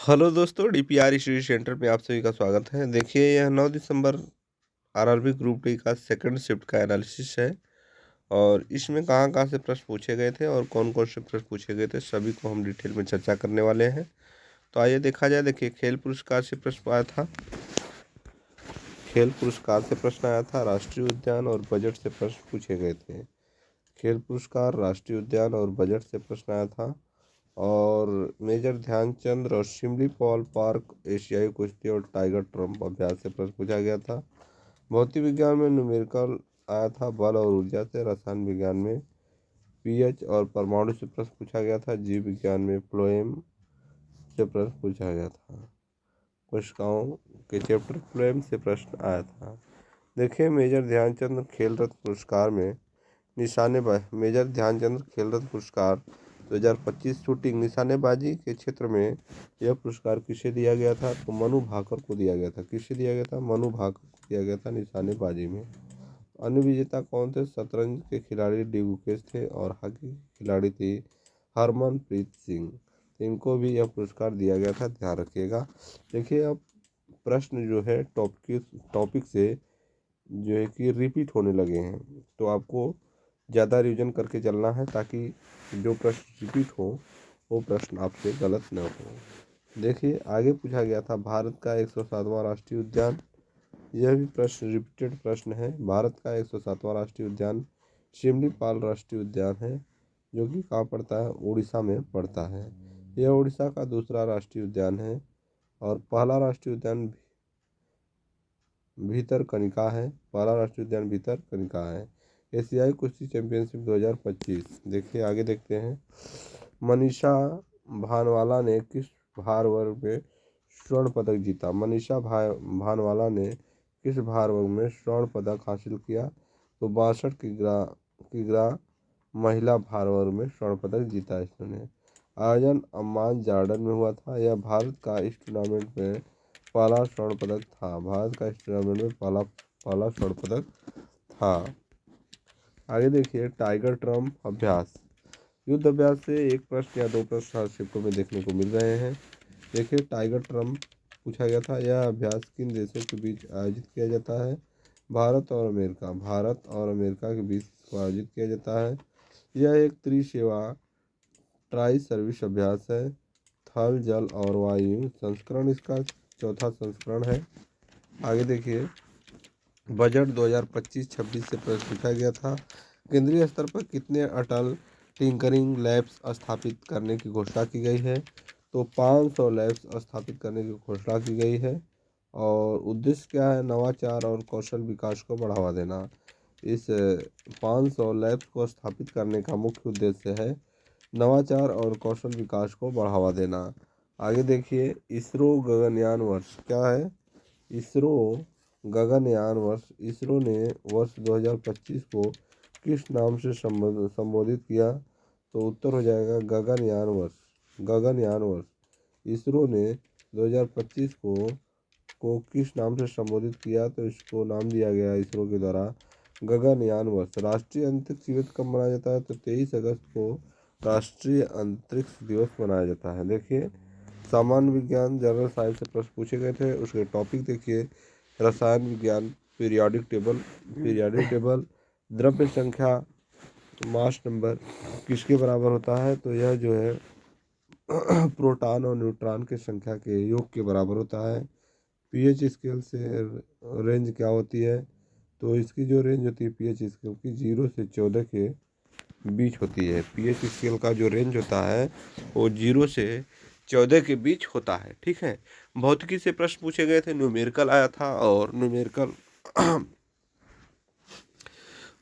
Hello दोस्तों, DPR study centre में आप सभी का स्वागत है। देखिए, यह 9 दिसंबर आरआरबी ग्रुप डी का सेकंड शिफ्ट का एनालिसिस है और इसमें कहाँ कहाँ से प्रश्न पूछे गए थे और कौन कौन से प्रश्न पूछे गए थे, सभी को हम डिटेल में चर्चा करने वाले हैं। तो आइए देखा जाए। देखिए, खेल पुरस्कार से प्रश्न आया था, खेल पुरस्कार से प्रश्न आया था, राष्ट्रीय उद्यान और बजट से प्रश्न पूछे गए थे। खेल पुरस्कार, राष्ट्रीय उद्यान और बजट से प्रश्न आया था। और मेजर ध्यानचंद और शिमली पॉल पार्क एशियाई कुश्ती और टाइगर ट्रम्प अभ्यास से प्रश्न पूछा गया था। भौतिक विज्ञान में न्यूमेरिकल आया था, बल और ऊर्जा से। रसायन विज्ञान में पीएच और परमाणु से प्रश्न पूछा गया था। जीव विज्ञान में फ्लोएम से प्रश्न पूछा गया था। कोशिकाओं के चैप्टर फ्लोएम से प्रश्न आया था। देखिए, मेजर ध्यानचंद खेल रत्न पुरस्कार में निशानेबाजी, मेजर ध्यानचंद खेल रत्न पुरस्कार 2025 शूटिंग निशानेबाजी के क्षेत्र में यह पुरस्कार किसे दिया गया था? तो मनु भाकर को दिया गया था। किसे दिया गया था? मनु भाकर को दिया गया था निशानेबाजी में। अन्य विजेता कौन थे? शतरंज के खिलाड़ी डी गुकेश थे और हॉकी की खिलाड़ी थी हरमनप्रीत सिंह। इनको भी यह पुरस्कार दिया गया था, ध्यान रखिएगा। देखिए, अब प्रश्न जो है टॉपिक से जो है कि रिपीट होने लगे हैं, तो आपको ज़्यादा रिवीजन करके चलना है ताकि जो प्रश्न रिपीट हो वो प्रश्न आपसे गलत न हो। देखिए, आगे पूछा गया था भारत का 107वां राष्ट्रीय उद्यान। यह भी प्रश्न रिपीटेड प्रश्न है। भारत का 107वां राष्ट्रीय उद्यान शिमलीपाल राष्ट्रीय उद्यान है, जो कि कहाँ पड़ता है? उड़ीसा में पड़ता है। यह उड़ीसा का दूसरा राष्ट्रीय उद्यान है और पहला राष्ट्रीय उद्यान भीतरकनिका है। पहला राष्ट्रीय उद्यान भीतरकनिका है। एशियाई कुश्ती चैंपियनशिप 2025। देखिए, आगे देखते हैं। मनीषा भानवाला ने किस भार वर्ग में स्वर्ण पदक जीता? मनीषा भानवाला ने किस भार वर्ग में स्वर्ण पदक हासिल किया? तो 62 किग्रा महिला भार वर्ग में स्वर्ण पदक जीता इसने। आयोजन अम्मान जॉर्डन में हुआ था। यह भारत का इस टूर्नामेंट में पहला स्वर्ण पदक था। भारत का इस टूर्नामेंट में पहला स्वर्ण पदक था। आगे देखिए, टाइगर ट्रम्प अभ्यास। युद्ध अभ्यास से एक प्रश्न या दो प्रश्न हर शिफ्टों में देखने को मिल रहे हैं। देखिए, टाइगर ट्रम्प पूछा गया था। यह अभ्यास किन देशों के बीच आयोजित किया जाता है? भारत और अमेरिका। भारत और अमेरिका के बीच इसको आयोजित किया जाता है। यह एक त्रिसेवा ट्राई सर्विस अभ्यास है। थल, जल और वायु संस्करण इसका चौथा संस्करण है। आगे देखिए, बजट 2025-26 से प्रश्न पूछा गया था। केंद्रीय स्तर पर कितने अटल टिंकरिंग लैब्स स्थापित करने की घोषणा की गई है? तो 500 लैब्स स्थापित करने की घोषणा की गई है। और उद्देश्य क्या है? नवाचार और कौशल विकास को बढ़ावा देना। इस 500 लैब्स को स्थापित करने का मुख्य उद्देश्य है नवाचार और कौशल विकास को बढ़ावा देना। आगे देखिए, इसरो गगनयान वर्ष क्या है? इसरो गगनयान वर्ष। इसरो ने वर्ष 2025 को किस नाम से संबोधित किया? तो उत्तर हो जाएगा गगनयान वर्ष। गगनयान वर्ष। इसरो ने 2025 को किस नाम से संबोधित किया? तो इसको नाम दिया गया इसरो के द्वारा गगनयान वर्ष। राष्ट्रीय अंतरिक्ष दिवस कब मनाया जाता है? तो 23 अगस्त को राष्ट्रीय अंतरिक्ष दिवस मनाया जाता है। देखिए, सामान्य विज्ञान जनरल साइंस से प्रश्न पूछे गए थे। उसके टॉपिक देखिए, रसायन विज्ञान पीरियाडिक टेबल, द्रव्य संख्या मास नंबर किसके बराबर होता है? तो यह जो है प्रोटॉन और न्यूट्रॉन की संख्या के योग के बराबर होता है। पीएच स्केल से रेंज क्या होती है? तो इसकी जो रेंज होती है पीएच स्केल की 0 से 14 के बीच होती है। पीएच स्केल का जो रेंज होता है वो 0 से 14 के बीच होता है। ठीक है। भौतिकी से प्रश्न पूछे गए थे, न्यूमेरिकल आया था और न्यूमेरिकल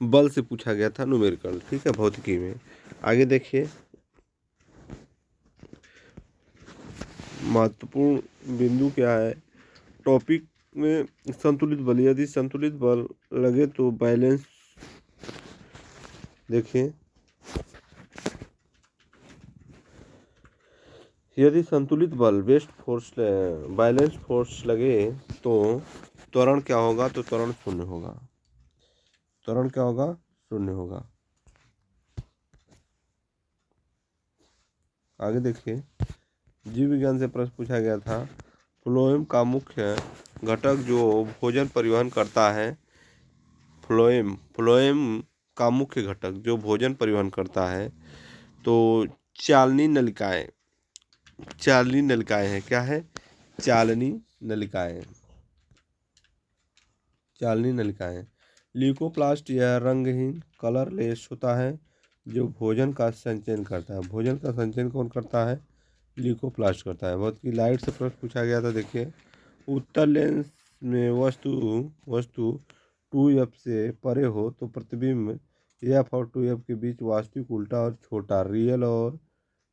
बल से पूछा गया था न्यूमेरिकल। ठीक है, भौतिकी में। आगे देखिए, महत्वपूर्ण बिंदु क्या है टॉपिक में? संतुलित बल। यदि संतुलित बल लगे तो बैलेंस। देखिए, यदि संतुलित बल बैलेंस फोर्स लगे तो त्वरण क्या होगा? तो त्वरण शून्य होगा। त्वरण क्या होगा? शून्य होगा। आगे देखिए, जीव विज्ञान से प्रश्न पूछा गया था, फ्लोएम का मुख्य घटक जो भोजन परिवहन करता है, फ्लोएम का मुख्य घटक जो भोजन परिवहन करता है, तो चालनी नलिकाएं, चालनी नलिकाएं हैं। क्या है? चालनी नलिकाएं, चालनी नलिकाएं। ल्यूकोप्लास्ट यह रंगहीन कलरलेस होता है जो भोजन का संचयन करता है। भोजन का संचयन कौन करता है? ल्यूकोप्लास्ट करता है। बहुत की लाइट से प्रश्न पूछा गया था। देखिए, उत्तल लेंस में वस्तु 2f से परे हो तो प्रतिबिंब f और 2f के बीच वास्तविक उल्टा और छोटा, रियल और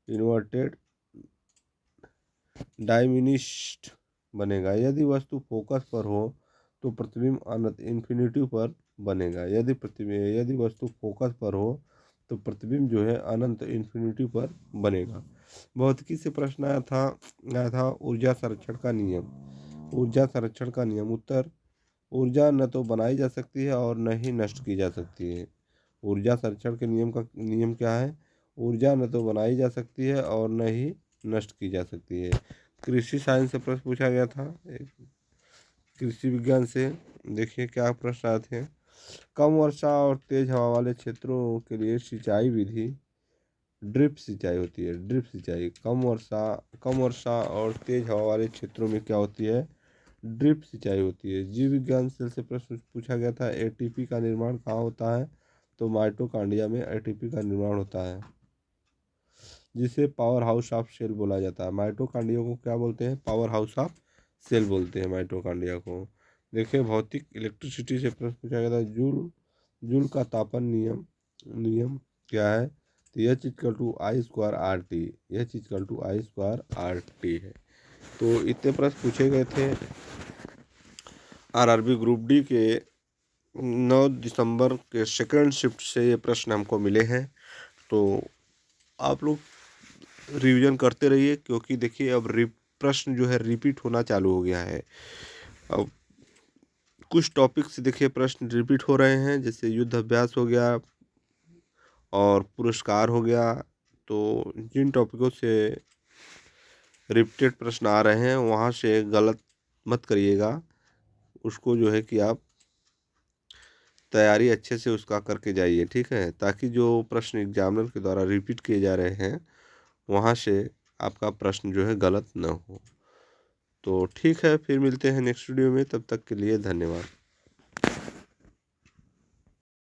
इन्वर्टेड डायमिनिश्ड बनेगा। यदि वस्तु फोकस पर हो तो प्रतिबिंब अनंत इन्फिनिटी पर बनेगा। यदि वस्तु फोकस पर हो तो प्रतिबिंब जो है अनंत इन्फिनिटी पर बनेगा। भौतिकी से प्रश्न आया था ऊर्जा संरक्षण का नियम। ऊर्जा संरक्षण का नियम। उत्तर, ऊर्जा न तो बनाई जा सकती है और न ही नष्ट की जा सकती है। ऊर्जा संरक्षण के नियम क्या है? ऊर्जा न तो बनाई जा सकती है और न ही नष्ट की जा सकती है। कृषि साइंस से प्रश्न पूछा गया था, कृषि विज्ञान से। देखिए क्या प्रश्न आए थे। कम वर्षा और तेज हवा वाले क्षेत्रों के लिए सिंचाई विधि ड्रिप सिंचाई होती है। ड्रिप सिंचाई। कम वर्षा और तेज हवा वाले क्षेत्रों में क्या होती है? ड्रिप सिंचाई होती है। जीव विज्ञान सेल से प्रश्न पूछा गया था, एटीपी का निर्माण कहाँ होता है? तो माइटोकांड्रिया में एटीपी का निर्माण होता है, जिसे पावर हाउस ऑफ सेल बोला जाता है। माइटोकांड्रिया को क्या बोलते हैं? पावर हाउस ऑफ सेल बोलते हैं माइटोकांड्रिया को। देखिए, भौतिक इलेक्ट्रिसिटी से प्रश्न पूछा गया था, जूल का तापन नियम क्या है? तो H equal to I square R T, H equal to I square R T है। तो इतने प्रश्न पूछे गए थे आरआरबी ग्रुप डी के 9 दिसंबर के सेकंड शिफ्ट से ये प्रश्न हमको मिले हैं। तो आप लोग रिवीजन करते रहिए, क्योंकि देखिए अब प्रश्न जो है रिपीट होना चालू हो गया है। अब कुछ टॉपिक से देखिए प्रश्न रिपीट हो रहे हैं, जैसे युद्ध अभ्यास हो गया और पुरस्कार हो गया। तो जिन टॉपिकों से रिपीटेड प्रश्न आ रहे हैं वहाँ से गलत मत करिएगा, उसको जो है कि आप तैयारी अच्छे से उसका करके जाइए, ठीक है, ताकि जो प्रश्न एग्जामिनर के द्वारा रिपीट किए जा रहे हैं वहाँ से आपका प्रश्न जो है गलत न हो। तो ठीक है, फिर मिलते हैं नेक्स्ट वीडियो में, तब तक के लिए धन्यवाद।